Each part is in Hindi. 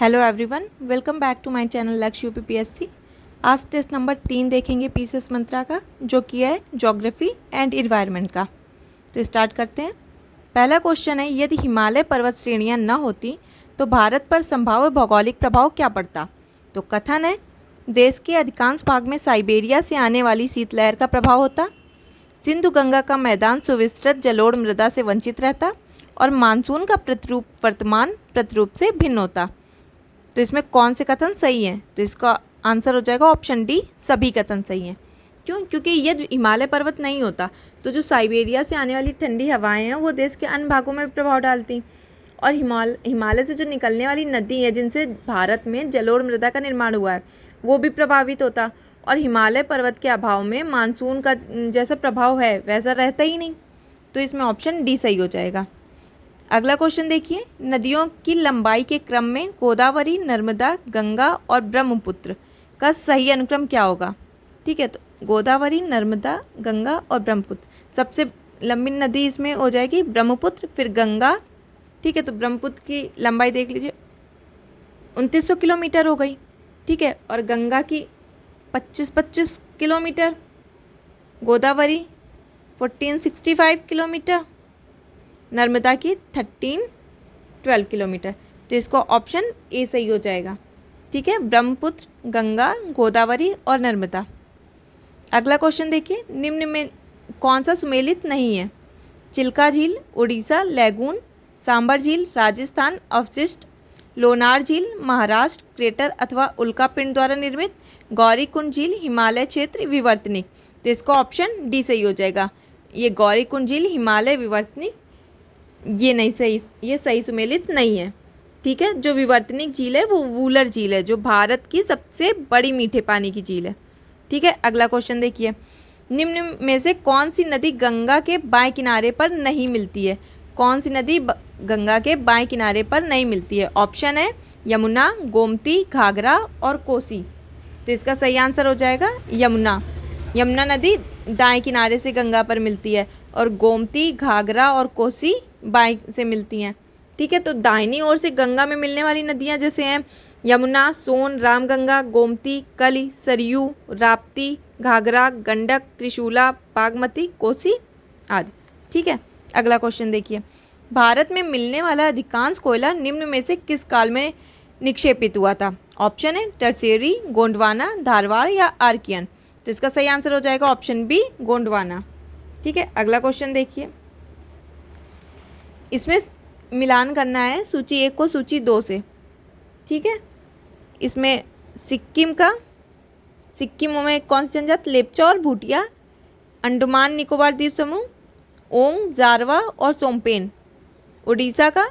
Hello everyone, welcome back to my channel Lakshya UPPSC. आज टेस्ट नंबर 3 देखेंगे पीसीएस मंत्रा का, जो कि है ज्योग्राफी एंड इन्वायरमेंट का। तो स्टार्ट करते हैं। पहला क्वेश्चन है, यदि हिमालय पर्वत श्रेणियां न होती तो भारत पर संभाव्य भौगोलिक प्रभाव क्या पड़ता। तो कथन है, देश के अधिकांश भाग में साइबेरिया से आने वाली शीतलहर का प्रभाव होता, सिंधु गंगा का मैदान सुविस्तृत जलोढ़ मृदा से वंचित रहता और मानसून का प्रतिरूप वर्तमान प्रतिरूप से भिन्न होता। तो इसमें कौन से कथन सही हैं? तो इसका आंसर हो जाएगा ऑप्शन डी, सभी कथन सही हैं। क्यों? क्योंकि यदि हिमालय पर्वत नहीं होता तो जो साइबेरिया से आने वाली ठंडी हवाएं हैं वो देश के अन्य भागों में भी प्रभाव डालती, और हिमालय से जो निकलने वाली नदी है जिनसे भारत में जलोढ़ मृदा का निर्माण हुआ है वो भी प्रभावित होता, और हिमालय पर्वत के अभाव में मानसून का जैसा प्रभाव है वैसा रहता ही नहीं। तो इसमें ऑप्शन डी सही हो जाएगा। अगला क्वेश्चन देखिए, नदियों की लंबाई के क्रम में गोदावरी, नर्मदा, गंगा और ब्रह्मपुत्र का सही अनुक्रम क्या होगा। ठीक है, तो गोदावरी, नर्मदा, गंगा और ब्रह्मपुत्र, सबसे लंबी नदी इसमें हो जाएगी ब्रह्मपुत्र, फिर गंगा। ठीक है, तो ब्रह्मपुत्र की लंबाई देख लीजिए 2900 किलोमीटर हो गई। ठीक है, और गंगा की 25 किलोमीटर, गोदावरी 1465 किलोमीटर, नर्मदा की 1312 किलोमीटर। तो इसको ऑप्शन ए सही हो जाएगा। ठीक है, ब्रह्मपुत्र, गंगा, गोदावरी और नर्मदा। अगला क्वेश्चन देखिए, निम्न में कौन सा सुमेलित नहीं है। चिल्का झील उड़ीसा, लैगून, सांबर झील राजस्थान, अवशिष्ट, लोनार झील महाराष्ट्र, क्रेटर अथवा उल्कापिंड द्वारा निर्मित, गौरीकुंड झील हिमालय क्षेत्र, विवर्तनिक। तो इसका ऑप्शन डी सही हो जाएगा। ये गौरीकुंड झील हिमालय विवर्तनिक ये नहीं सही, ये सही सुमेलित नहीं है। ठीक है, जो विवर्तनिक झील है वो वूलर झील है, जो भारत की सबसे बड़ी मीठे पानी की झील है। ठीक है, अगला क्वेश्चन देखिए, निम्न में से कौन सी नदी गंगा के बाएं किनारे पर नहीं मिलती है। कौन सी नदी गंगा के बाएं किनारे पर नहीं मिलती है। ऑप्शन है यमुना, गोमती, घाघरा और कोसी। तो इसका सही आंसर हो जाएगा यमुना। यमुना नदी दाएं किनारे से गंगा पर मिलती है, और गोमती, घाघरा और कोसी बाएं से मिलती हैं। ठीक है, तो दाहिनी ओर से गंगा में मिलने वाली नदियां जैसे हैं यमुना, सोन, रामगंगा, गोमती, कली, सरयू, राप्ती, घाघरा, गंडक, त्रिशूला, बागमती, कोसी आदि। ठीक है, अगला क्वेश्चन देखिए, भारत में मिलने वाला अधिकांश कोयला निम्न में से किस काल में निक्षेपित हुआ था। ऑप्शन है टर्शियरी, गोंडवाना, धारवाड़ या आर्कियन। तो इसका सही आंसर हो जाएगा ऑप्शन बी, गोंडवाना। ठीक है, अगला क्वेश्चन देखिए, इसमें मिलान करना है सूची 1 को सूची 2 से। ठीक है, इसमें सिक्किम में कौन सी जनजाति, लेप्चा और भूटिया, अंडमान निकोबार द्वीप समूह, ओंग, जारवा और सोमपेन, उड़ीसा का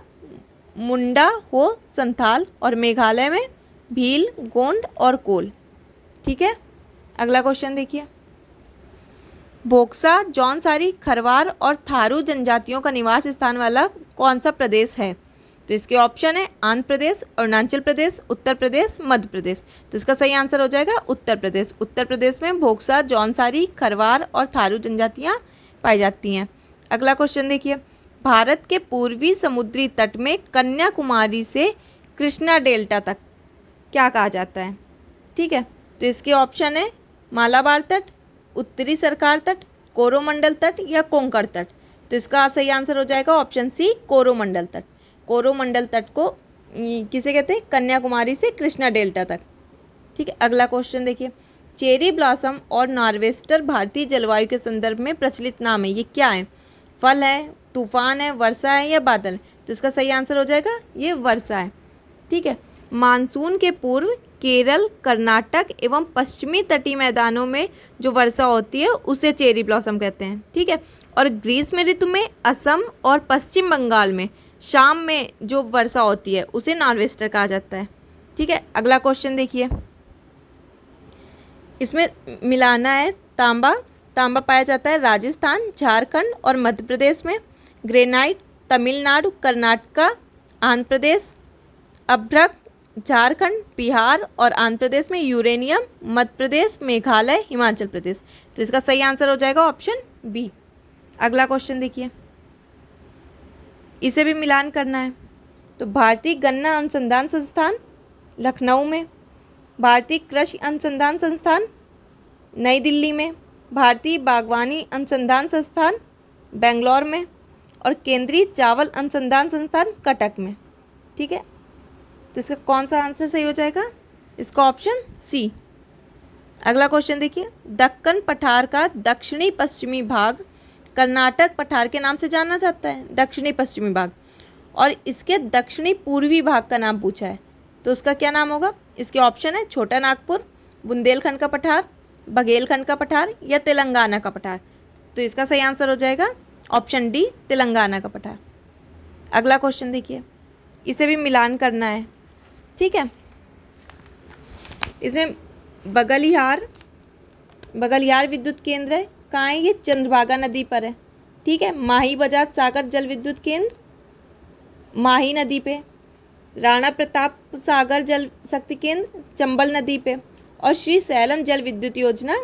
मुंडा हो संथाल, और मेघालय में भील, गोंड और कोल। ठीक है, अगला क्वेश्चन देखिए, बोक्सा, जौनसारी, खरवार और थारू जनजातियों का निवास स्थान वाला कौन सा प्रदेश है। तो इसके ऑप्शन है आंध्र प्रदेश, अरुणाचल प्रदेश, उत्तर प्रदेश, मध्य प्रदेश। तो इसका सही आंसर हो जाएगा उत्तर प्रदेश। उत्तर प्रदेश में बोक्सा, जौनसारी, खरवार और थारू जनजातियां पाई जाती हैं। अगला क्वेश्चन देखिए, भारत के पूर्वी समुद्री तट में कन्याकुमारी से कृष्णा डेल्टा तक क्या कहा जाता है। ठीक है, तो इसके ऑप्शन है मालाबार तट, उत्तरी सरकार तट, कोरोमंडल तट या कोंकण तट। तो इसका सही आंसर हो जाएगा ऑप्शन सी, कोरोमंडल तट। कोरोमंडल तट को किसे कहते हैं, कन्याकुमारी से कृष्णा डेल्टा तक। ठीक है, अगला क्वेश्चन देखिए, चेरी ब्लॉसम और नॉर्वेस्टर भारतीय जलवायु के संदर्भ में प्रचलित नाम है, ये क्या है। फल है, तूफान है, वर्षा है या बादल। तो इसका सही आंसर हो जाएगा ये वर्षा है। ठीक है, मानसून के पूर्व केरल, कर्नाटक एवं पश्चिमी तटीय मैदानों में जो वर्षा होती है उसे चेरी ब्लॉसम कहते हैं। ठीक है, और ग्रीष्म ऋतु में असम और पश्चिम बंगाल में शाम में जो वर्षा होती है उसे नॉर्वेस्टर कहा जाता है। ठीक है, अगला क्वेश्चन देखिए, इसमें मिलाना है तांबा पाया जाता है राजस्थान, झारखंड और मध्य प्रदेश में, ग्रेनाइट तमिलनाडु, कर्नाटका, आंध्र प्रदेश, अभ्रक झारखंड, बिहार और आंध्र प्रदेश में, यूरेनियम मध्य प्रदेश, मेघालय, हिमाचल प्रदेश। तो इसका सही आंसर हो जाएगा ऑप्शन बी। अगला क्वेश्चन देखिए, इसे भी मिलान करना है। तो भारतीय गन्ना अनुसंधान संस्थान लखनऊ में। भारतीय कृषि अनुसंधान संस्थान नई दिल्ली में। भारतीय बागवानी अनुसंधान संस्थान बेंगलोर में। और केंद्रीय चावल अनुसंधान संस्थान कटक में। ठीक है, तो इसका कौन सा आंसर सही हो जाएगा? इसका ऑप्शन सी। अगला क्वेश्चन देखिए, दक्कन पठार का दक्षिणी पश्चिमी भाग कर्नाटक पठार के नाम से जाना जाता है, दक्षिणी पश्चिमी भाग, और इसके दक्षिणी पूर्वी भाग का नाम पूछा है, तो उसका क्या नाम होगा? इसके ऑप्शन है छोटा नागपुर, बुंदेलखंड का पठार, बघेलखंड का पठार या तेलंगाना का पठार। तो इसका सही आंसर हो जाएगा ऑप्शन डी, तेलंगाना का पठार। अगला क्वेश्चन देखिए, इसे भी मिलान करना है। ठीक है, इसमें बगलियार विद्युत केंद्र है, कहाँ है ये? चंद्रभागा नदी पर है। ठीक है, माही बजाज सागर जल विद्युत केंद्र माही नदी पे, राणा प्रताप सागर जल शक्ति केंद्र चंबल नदी पे, और श्री सैलम जल विद्युत योजना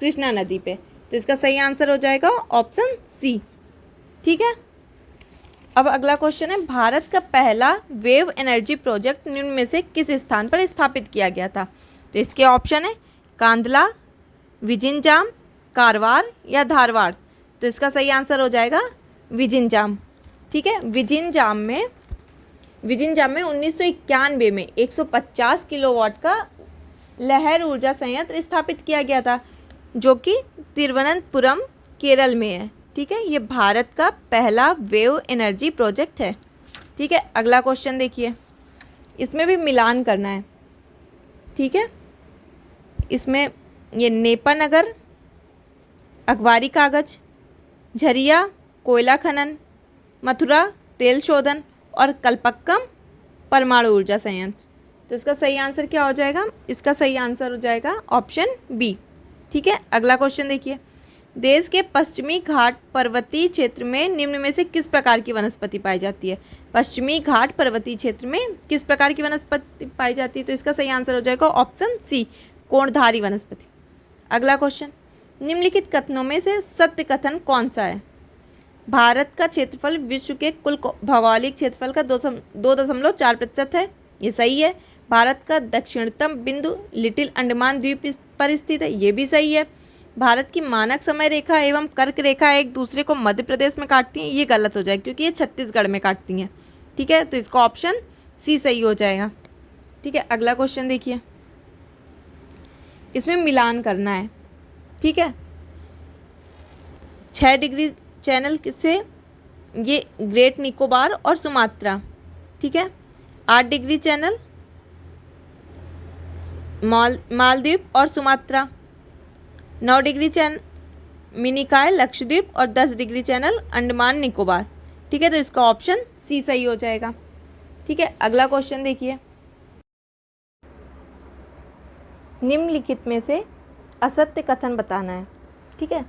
कृष्णा नदी पे। तो इसका सही आंसर हो जाएगा ऑप्शन सी। ठीक है, अब अगला क्वेश्चन है, भारत का पहला वेव एनर्जी प्रोजेक्ट निम्न में से किस स्थान पर स्थापित किया गया था? तो इसके ऑप्शन है कांदला, विजिंजाम, कारवार या धारवाड़। तो इसका सही आंसर हो जाएगा विजिंजाम। ठीक है, विजिंजाम में 1991 में 150 किलोवाट का लहर ऊर्जा संयंत्र स्थापित किया गया था, जो कि तिरुवनंतपुरम केरल में है। ठीक है, ये भारत का पहला वेव एनर्जी प्रोजेक्ट है। ठीक है, अगला क्वेश्चन देखिए, इसमें भी मिलान करना है। ठीक है, इसमें ये नेपानगर अखबारी कागज, झरिया कोयला खनन, मथुरा तेल शोधन और कलपक्कम परमाणु ऊर्जा संयंत्र। तो इसका सही आंसर क्या हो जाएगा? इसका सही आंसर हो जाएगा ऑप्शन बी। ठीक है, अगला क्वेश्चन देखिए, देश के पश्चिमी घाट पर्वतीय क्षेत्र में निम्न में से किस प्रकार की वनस्पति पाई जाती है? पश्चिमी घाट पर्वतीय क्षेत्र में किस प्रकार की वनस्पति पाई जाती है? तो इसका सही आंसर हो जाएगा ऑप्शन सी, कोणधारी वनस्पति। अगला क्वेश्चन, निम्नलिखित कथनों में से सत्य कथन कौन सा है? भारत का क्षेत्रफल विश्व के कुल भौगोलिक क्षेत्रफल का 2.4% है, ये सही है। भारत का दक्षिणतम बिंदु लिटिल अंडमान द्वीप पर स्थित है, ये भी सही है। भारत की मानक समय रेखा एवं कर्क रेखा एक दूसरे को मध्य प्रदेश में काटती हैं, ये गलत हो जाएगा क्योंकि ये छत्तीसगढ़ में काटती हैं। ठीक है, तो इसका ऑप्शन सी सही हो जाएगा। ठीक है, अगला क्वेश्चन देखिए, इसमें मिलान करना है। ठीक है, 6 डिग्री चैनल से ये ग्रेट निकोबार और सुमात्रा। ठीक है, 8 डिग्री चैनल मालदीव और Sumatra, 9 degree channel Minicoy Lakshadweep और 10 डिग्री चैनल अंडमान निकोबार। ठीक है, तो इसका ऑप्शन सी सही हो जाएगा। ठीक है, अगला क्वेश्चन देखिए, निम्नलिखित में से असत्य कथन बताना है। ठीक है,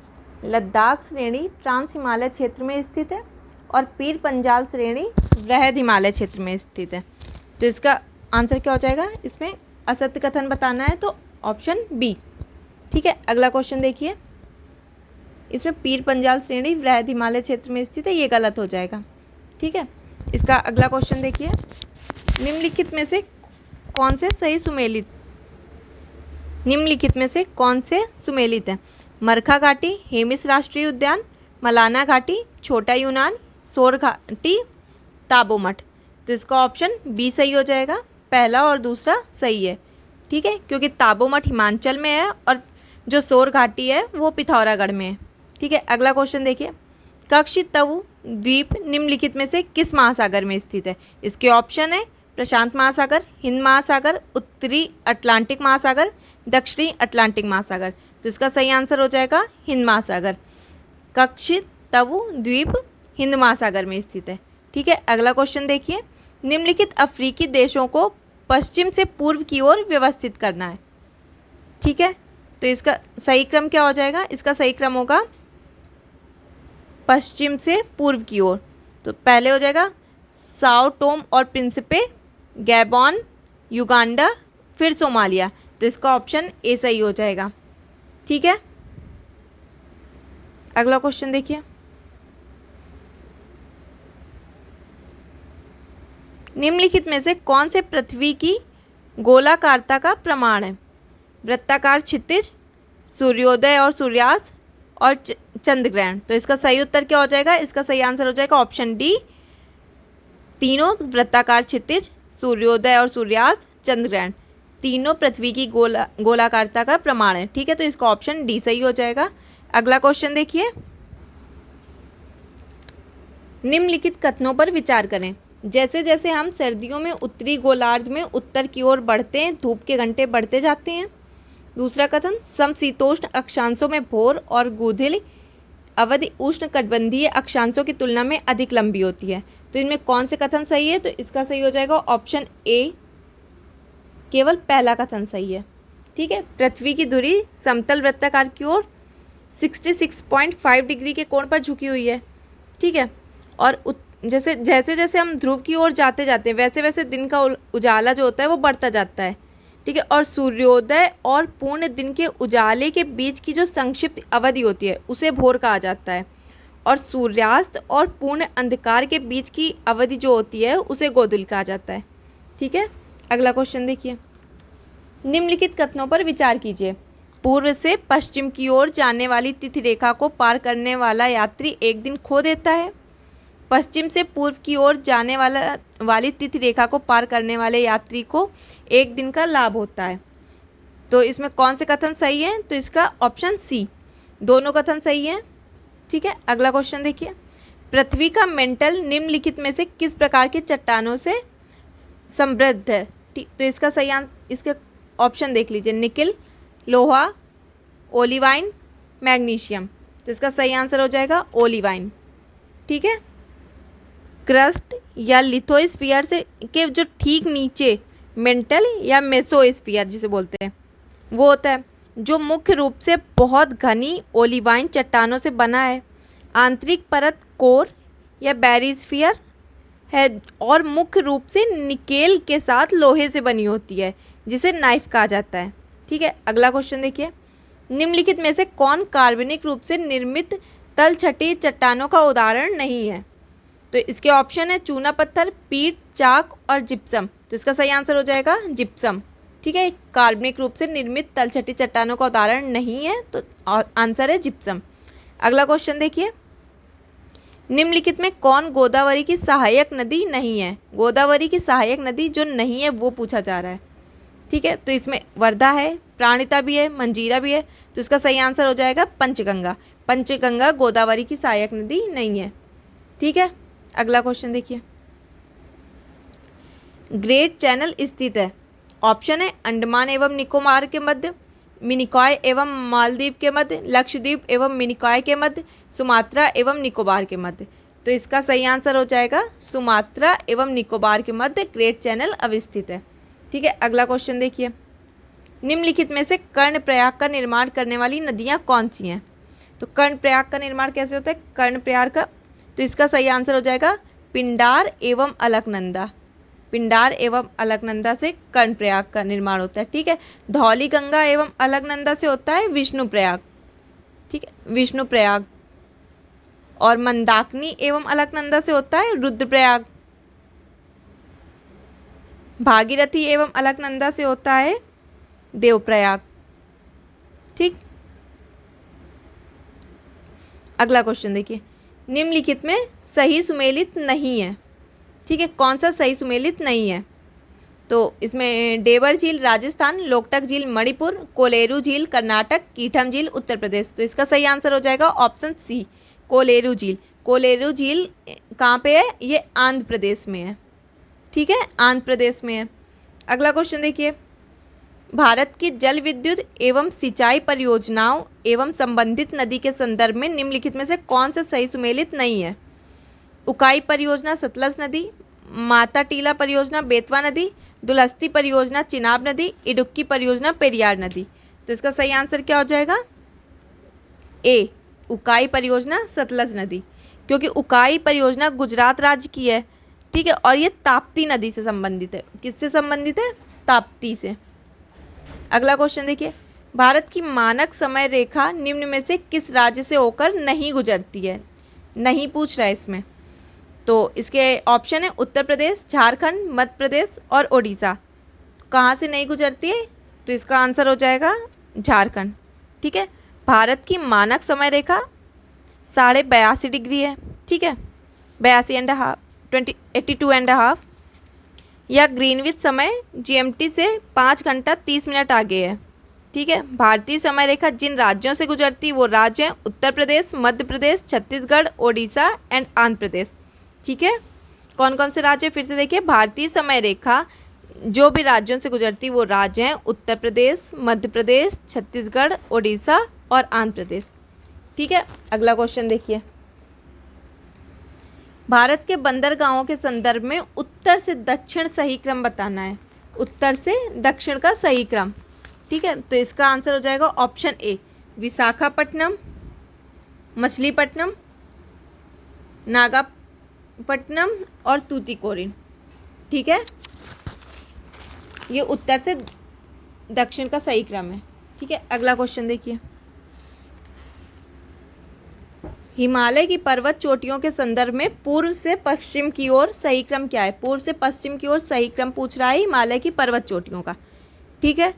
लद्दाख श्रेणी ट्रांस हिमालय क्षेत्र में स्थित है और पीर पंजाल श्रेणी वृहद हिमालय क्षेत्र में स्थित है। तो इसका आंसर क्या हो जाएगा? इसमें असत्य कथन बताना है तो ऑप्शन बी। ठीक है, अगला क्वेश्चन देखिए, इसमें पीर पंजाल श्रेणी वृहद हिमालय क्षेत्र में स्थित है, ये गलत हो जाएगा। ठीक है, इसका अगला क्वेश्चन देखिए, निम्नलिखित में से कौन से सुमेलित हैं? मरखा घाटी, हेमिस राष्ट्रीय उद्यान, मलाना घाटी, छोटा यूनान, सोर घाटी, ताबो मठ। तो इसका ऑप्शन बी सही हो जाएगा, पहला और दूसरा सही है। ठीक है, क्योंकि ताबो मठ हिमाचल में है और जो सोर घाटी है वो पिथौरागढ़ में है। ठीक है, अगला क्वेश्चन देखिए, कक्षितवु द्वीप निम्नलिखित में से किस महासागर में स्थित है? इसके ऑप्शन है प्रशांत महासागर, हिंद महासागर, उत्तरी अटलांटिक महासागर, दक्षिणी अटलांटिक महासागर। तो इसका सही आंसर हो जाएगा हिंद महासागर। कक्षितवु द्वीप हिंद महासागर में स्थित है। ठीक है, अगला क्वेश्चन देखिए, निम्नलिखित अफ्रीकी देशों को पश्चिम से पूर्व की ओर व्यवस्थित करना है। ठीक है, तो इसका सही क्रम क्या हो जाएगा? इसका सही क्रम होगा पश्चिम से पूर्व की ओर। तो पहले हो जाएगा साओ टोम और प्रिंसिपे, गैबॉन, युगांडा, फिर सोमालिया। तो इसका ऑप्शन ए सही हो जाएगा। ठीक है, अगला क्वेश्चन देखिए, निम्नलिखित में से कौन से पृथ्वी की गोलाकारता का प्रमाण है? वृत्ताकार क्षितिज, सूर्योदय और सूर्यास्त और चंद्र ग्रहण। तो इसका सही उत्तर क्या हो जाएगा? इसका सही आंसर हो जाएगा ऑप्शन डी, तीनों वृत्ताकार क्षितिज, सूर्योदय और सूर्यास्त, चंद्र ग्रहण, तीनों पृथ्वी की गोलाकारता का प्रमाण है। ठीक है, तो इसका ऑप्शन डी सही हो जाएगा। अगला क्वेश्चन देखिए, निम्नलिखित कथनों पर विचार करें। जैसे जैसे हम सर्दियों में उत्तरी गोलार्ध में उत्तर की ओर बढ़ते हैं, धूप के घंटे बढ़ते जाते हैं। दूसरा कथन, समशीतोष्ण अक्षांशों में भोर और गोधूली अवधि उष्णकटिबंधीय अक्षांशों की तुलना में अधिक लंबी होती है। तो इनमें कौन से कथन सही है? तो इसका सही हो जाएगा ऑप्शन ए, केवल पहला कथन सही है। ठीक है, पृथ्वी की धुरी समतल वृत्ताकार की ओर 66.5 डिग्री के कोण पर झुकी हुई है। ठीक है, और जैसे जैसे हम ध्रुव की ओर जाते जाते हैं वैसे वैसे दिन का उजाला जो होता है वो बढ़ता जाता है। ठीक है, और सूर्योदय और पूर्ण दिन के उजाले के बीच की जो संक्षिप्त अवधि होती है उसे भोर कहा जाता है, और सूर्यास्त और पूर्ण अंधकार के बीच की अवधि जो होती है उसे गोधूली कहा जाता है। ठीक है, अगला क्वेश्चन देखिए, निम्नलिखित कथनों पर विचार कीजिए। पूर्व से पश्चिम की ओर जाने वाली तिथि रेखा को पार करने वाला यात्री एक दिन खो देता है। पश्चिम से पूर्व की ओर जाने वाली तिथि रेखा को पार करने वाले यात्री को एक दिन का लाभ होता है। तो इसमें कौन से कथन सही है? तो इसका ऑप्शन सी, दोनों कथन सही है। ठीक है, अगला क्वेश्चन देखिए, पृथ्वी का मेंटल निम्नलिखित में से किस प्रकार की चट्टानों से समृद्ध है? तो इसका सही आंसर, इसके ऑप्शन देख लीजिए, निकिल, लोहा, ओलिवाइन, मैग्नीशियम। तो इसका सही आंसर हो जाएगा ओलिवाइन। ठीक है, क्रस्ट या लिथोस्फीयर से के जो ठीक नीचे मेंटल या मेसोस्फीयर जिसे बोलते हैं वो होता है, जो मुख्य रूप से बहुत घनी ओलिवाइन चट्टानों से बना है। आंतरिक परत कोर या बैरिस्फीयर है और मुख्य रूप से निकेल के साथ लोहे से बनी होती है जिसे नाइफ कहा जाता है। ठीक है, अगला क्वेश्चन देखिए, निम्नलिखित में से कौन कार्बनिक रूप से निर्मित तलछटी चट्टानों का उदाहरण नहीं है? तो इसके ऑप्शन है चूना पत्थर, पीट, चाक और जिप्सम। तो इसका सही आंसर हो जाएगा जिप्सम। ठीक है, कार्बनिक रूप से निर्मित तलछटी चट्टानों का उदाहरण नहीं है, तो आंसर है जिप्सम। अगला क्वेश्चन देखिए, निम्नलिखित में कौन गोदावरी की सहायक नदी नहीं है? गोदावरी की सहायक नदी जो नहीं है वो पूछा जा रहा है। ठीक है, तो इसमें वर्धा है, प्राणिता भी है, मंजीरा भी है। तो इसका सही आंसर हो जाएगा पंचगंगा। पंचगंगा गोदावरी की सहायक नदी नहीं है। ठीक है, अगला क्वेश्चन देखिए, ग्रेट चैनल स्थित है? ऑप्शन है अंडमान एवं निकोबार के मध्य, मिनिकॉय एवं मालदीव के मध्य, लक्षद्वीप एवं मिनिकॉय के मध्य, सुमात्रा एवं निकोबार के मध्य। तो इसका सही आंसर हो जाएगा सुमात्रा एवं निकोबार के मध्य ग्रेट चैनल अवस्थित है। ठीक है, अगला क्वेश्चन देखिए, निम्नलिखित में से कर्णप्रयाग का निर्माण करने वाली नदियां कौन सी हैं? तो कर्णप्रयाग का निर्माण कैसे होता है कर्णप्रयाग का? तो इसका सही आंसर हो जाएगा पिंडार एवं अलकनंदा। पिंडार एवं अलकनंदा से कर्णप्रयाग का निर्माण होता है। ठीक है, धौली गंगा एवं अलकनंदा से होता है विष्णुप्रयाग। ठीक है, विष्णुप्रयाग, और मंदाकिनी एवं अलकनंदा से होता है रुद्रप्रयाग। भागीरथी एवं अलकनंदा से होता है देवप्रयाग। ठीक, अगला क्वेश्चन देखिए, निम्नलिखित में सही सुमेलित नहीं है। ठीक है, कौन सा सही सुमेलित नहीं है? तो इसमें डेवर झील राजस्थान, लोकटक झील मणिपुर, कोलेरू झील कर्नाटक, कीठम झील उत्तर प्रदेश। तो इसका सही आंसर हो जाएगा ऑप्शन सी, कोलेरू झील। कोलेरू झील कहाँ पे है? ये आंध्र प्रदेश में है। ठीक है, आंध्र प्रदेश में है। अगला क्वेश्चन देखिए, भारत की जल विद्युत एवं सिंचाई परियोजनाओं एवं संबंधित नदी के संदर्भ में निम्नलिखित में से कौन सा सही सुमेलित नहीं है? उकाई परियोजना सतलज नदी, माता टीला परियोजना बेतवा नदी, दुलस्ती परियोजना चिनाब नदी, इडुक्की परियोजना पेरियार नदी। तो इसका सही आंसर क्या हो जाएगा? ए, उकाई परियोजना सतलज नदी, क्योंकि उकाई परियोजना गुजरात राज्य की है। ठीक है, और ये ताप्ती नदी से संबंधित है। किससे संबंधित है? ताप्ती से। अगला क्वेश्चन देखिए, भारत की मानक समय रेखा निम्न में से किस राज्य से होकर नहीं गुजरती है? नहीं पूछ रहा है इसमें। तो इसके ऑप्शन है उत्तर प्रदेश, झारखंड, मध्य प्रदेश और ओडिशा। कहाँ से नहीं गुजरती है? तो इसका आंसर हो जाएगा झारखंड। ठीक है। भारत की मानक समय रेखा 82.5 डिग्री है। ठीक है, 82.5, 82.5, या ग्रीनविच समय GMT से 5 घंटा 30 मिनट आगे है। ठीक है। भारतीय समय रेखा जिन राज्यों से गुजरती वो राज्य हैं उत्तर प्रदेश, मध्य प्रदेश, छत्तीसगढ़, ओडिशा एंड आंध्र प्रदेश। ठीक है। कौन कौन से राज्य? फिर से देखिए, भारतीय समय रेखा जो भी राज्यों से गुजरती वो राज्य हैं उत्तर प्रदेश, मध्य प्रदेश, छत्तीसगढ़, ओडिशा और आंध्र प्रदेश। ठीक है। अगला क्वेश्चन देखिए, भारत के बंदरगाहों के संदर्भ में उत्तर से दक्षिण सही क्रम बताना है। उत्तर से दक्षिण का सही क्रम। ठीक है, तो इसका आंसर हो जाएगा ऑप्शन ए, विशाखापट्टनम, मछलीपट्टनम, नागापट्टनम और तूतीकोरिन। ठीक है, ये उत्तर से दक्षिण का सही क्रम है। ठीक है। अगला क्वेश्चन देखिए, हिमालय की पर्वत चोटियों के संदर्भ में पूर्व से पश्चिम की ओर सही क्रम क्या है? पूर्व से पश्चिम की ओर सही क्रम पूछ रहा है हिमालय की पर्वत चोटियों का। ठीक है,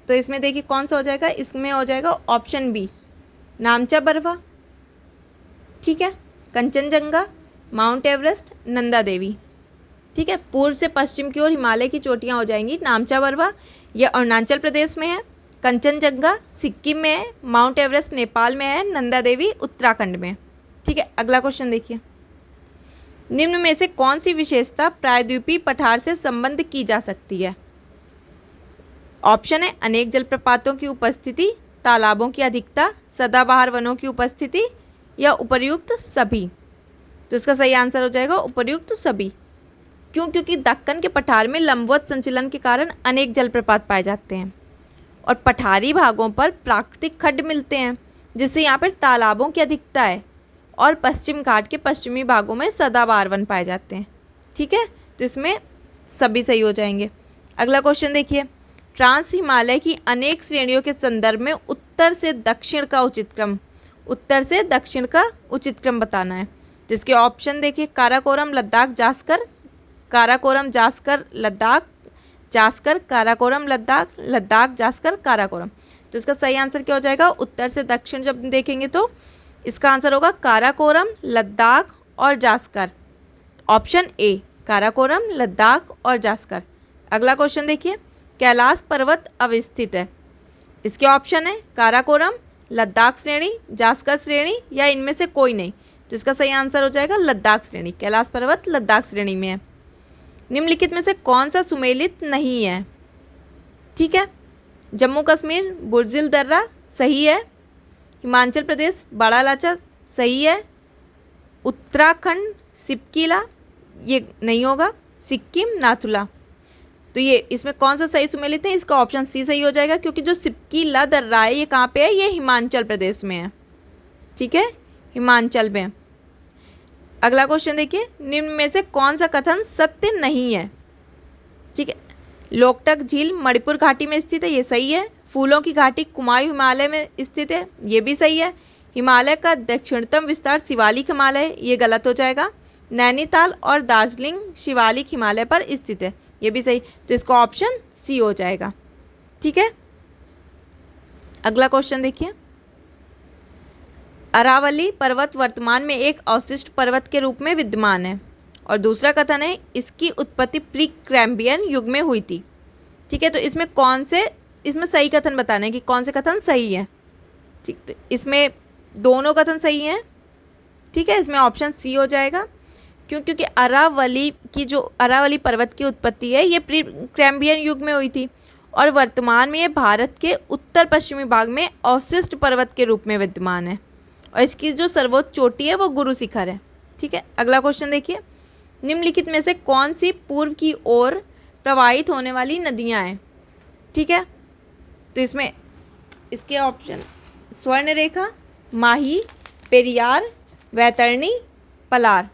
तो इसमें देखिए कौन सा हो जाएगा? इसमें हो जाएगा ऑप्शन बी, नामचा बरवा। ठीक है, कंचनजंगा, माउंट एवरेस्ट, नंदा देवी। ठीक है, पूर्व से पश्चिम की ओर हिमालय की चोटियां हो जाएंगी नामचा बरवा, यह अरुणाचल प्रदेश में है, कंचनजंगा सिक्किम में है, माउंट एवरेस्ट नेपाल में है, नंदा देवी उत्तराखंड में। ठीक है। अगला क्वेश्चन देखिए, निम्न में से कौन सी विशेषता प्रायद्वीपीय पठार से संबंध की जा सकती है? ऑप्शन है अनेक जलप्रपातों की उपस्थिति, तालाबों की अधिकता, सदाबहार वनों की उपस्थिति या उपर्युक्त सभी। तो इसका सही आंसर हो जाएगा उपर्युक्त सभी। क्यों? क्योंकि दक्कन के पठार में लंबवत संचलन के कारण अनेक जलप्रपात पाए जाते हैं और पठारी भागों पर प्राकृतिक खड्ड मिलते हैं, जिससे यहाँ पर तालाबों की अधिकता है और पश्चिम घाट के पश्चिमी भागों में सदाबहार वन पाए जाते हैं। ठीक है, तो इसमें सभी सही हो जाएंगे। अगला क्वेश्चन देखिए, ट्रांस हिमालय की अनेक श्रेणियों के संदर्भ में उत्तर से दक्षिण का उचित क्रम, उत्तर से दक्षिण का उचित क्रम बताना है। जिसके ऑप्शन देखिए, काराकोरम, लद्दाख, जास्कर, काराकोरम, जास्कर, लद्दाख, जास्कर, काराकोरम, लद्दाख, लद्दाख, जास्कर, काराकोरम। तो इसका सही आंसर क्या हो जाएगा? उत्तर से दक्षिण जब देखेंगे तो इसका आंसर होगा काराकोरम, लद्दाख और जास्कर। ऑप्शन ए, काराकोरम, लद्दाख और जास्कर। अगला क्वेश्चन देखिए, कैलाश पर्वत अवस्थित है। इसके ऑप्शन है काराकोरम, लद्दाख श्रेणी, जास्कर श्रेणी या इनमें से कोई नहीं। तो इसका सही आंसर हो जाएगा लद्दाख श्रेणी। कैलाश पर्वत लद्दाख श्रेणी में है। निम्नलिखित में से कौन सा सुमेलित नहीं है? ठीक है, जम्मू कश्मीर बुर्जिल दर्रा सही है, हिमाचल प्रदेश बड़ा लाचा सही है, उत्तराखंड सिपकीला ये नहीं होगा, सिक्किम नाथुला। तो ये इसमें कौन सा सही सुमेलित है? इसका ऑप्शन सी सही हो जाएगा, क्योंकि जो सिपकीला दर्रा है ये कहाँ पे है? ये हिमाचल प्रदेश में है। ठीक है, हिमाचल में। अगला क्वेश्चन देखिए, निम्न में से कौन सा कथन सत्य नहीं है? ठीक है, लोकटक झील मणिपुर घाटी में स्थित है, ये सही है। फूलों की घाटी कुमाऊं हिमालय में स्थित है, ये भी सही है। हिमालय का दक्षिणतम विस्तार शिवालिक हिमालय, ये गलत हो जाएगा। नैनीताल और दार्जिलिंग शिवालिक हिमालय पर स्थित है, ये भी सही। तो इसका ऑप्शन सी हो जाएगा। ठीक है, अगला क्वेश्चन देखिए, अरावली पर्वत वर्तमान में एक अवशिष्ट पर्वत के रूप में विद्यमान है और दूसरा कथन है इसकी उत्पत्ति प्री कैम्ब्रियन युग में हुई थी। ठीक है, तो इसमें कौन से इसमें सही कथन बताना है कि कौन से कथन सही है। ठीक, तो इसमें दोनों कथन सही हैं। ठीक है, इसमें ऑप्शन सी हो जाएगा। क्योंकि अरावली पर्वत की उत्पत्ति है ये प्री कैम्ब्रियन युग में हुई थी और वर्तमान में ये भारत के उत्तर पश्चिमी भाग में अवशिष्ट पर्वत के रूप में विद्यमान है और इसकी जो सर्वोच्च चोटी है वो गुरु शिखर है। ठीक है, अगला क्वेश्चन देखिए, निम्नलिखित में से कौन सी पूर्व की ओर प्रवाहित होने वाली नदियां हैं? ठीक है, तो इसमें इसके ऑप्शन स्वर्णरेखा, माही, पेरियार, वैतरणी, पलार।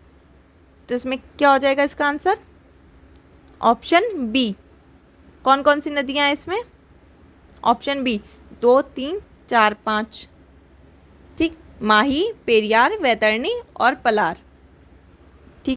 तो इसमें क्या हो जाएगा इसका आंसर? Option B. कौन कौन सी नदियां हैं इसमें? Option B 2, 3, 4, 5। ठीक, माही, पेरियार, वैतरणी और पलार।